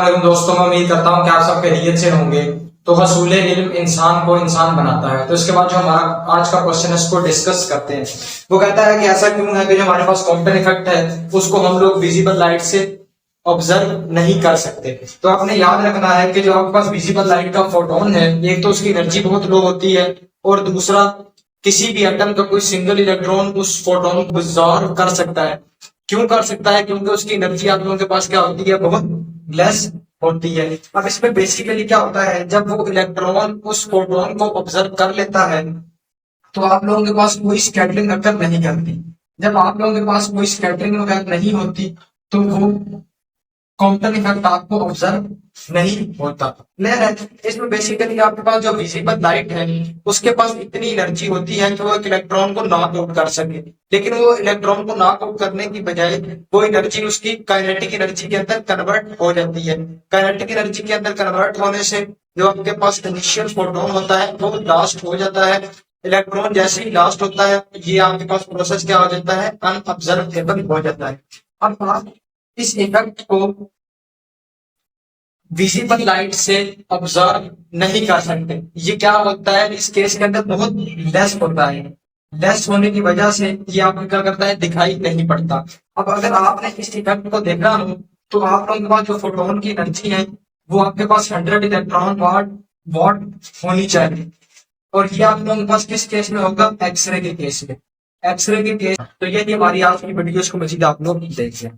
वालेकुम दोस्तों, मैं उम्मीद करता हूँ कि आप सब खैरियत से होंगे। तो हसूल इल्म इंसान को इंसान बनाता है। तो इसके बाद जो हमारा आज का क्वेश्चन है उसको डिस्कस करते हैं। वो कहता है कि ऐसा क्यों है कि जो हमारे पास कॉम्पन इफेक्ट है उसको हम लोग विजिबल लाइट से ऑब्जर्व नहीं कर सकते। तो आपने याद रखना है कि जो आपके पास विजिबल लाइट का फोटोन है, एक तो उसकी एनर्जी बहुत लो होती है, और दूसरा किसी भी एटम का कोई सिंगल इलेक्ट्रॉन उस फोटोन को ऑब्जर्व कर सकता है। क्यों कर सकता है? क्योंकि उसकी एनर्जी आप लोगों के पास क्या होती है, बहुत लेस होती है। अब इसमें बेसिकली क्या होता है, जब वो इलेक्ट्रॉन उस फोटोन को ऑब्जर्व कर लेता है तो आप लोगों के पास कोई स्कैटरिंग अगर नहीं करती। जब आप लोगों के पास कोई स्कैटरिंग वगैरह नहीं होती तो वो कॉम्पटन इफेक्ट आपको ऑब्जर्व नहीं होता। क्लियर है? इसमें बेसिकली आपके पास जो विजिबल लाइट है उसके पास इतनी एनर्जी होती है कि वो एक इलेक्ट्रॉन को नॉक आउट कर सके, लेकिन वो इलेक्ट्रॉन को नॉक आउट करने की बजाय वो एनर्जी उसकी काइनेटिक एनर्जी के अंदर कन्वर्ट हो जाती है। काइनेटिक एनर्जी के अंदर कन्वर्ट होने से जो आपके पास इनिशियल फोटोन होता है वो लास्ट हो जाता है। इलेक्ट्रॉन जैसे ही लास्ट होता है ये आपके पास प्रोसेस क्या हो जाता है, अनऑब्जर्वेबल हो जाता है। अब आप इस इफेक्ट को विजिबल लाइट से ऑब्जर्व नहीं कर सकते। ये क्या होता है, इस केस के अंदर बहुत लेस होता है। लेस होने की वजह से ये आपको क्या करता है, दिखाई नहीं पड़ता। अब अगर आपने इस इफेक्ट को देखा हो तो आप लोगों के पास जो फोटोन की एनर्जी है वो आपके पास 100 इलेक्ट्रॉन वाट वॉट होनी चाहिए। और ये आप लोगों के पास किस केस में होगा, एक्सरे के केस में। एक्सरे के केस। तो ये हमारी आज की वीडियो को मजीद आप लोग देखिए।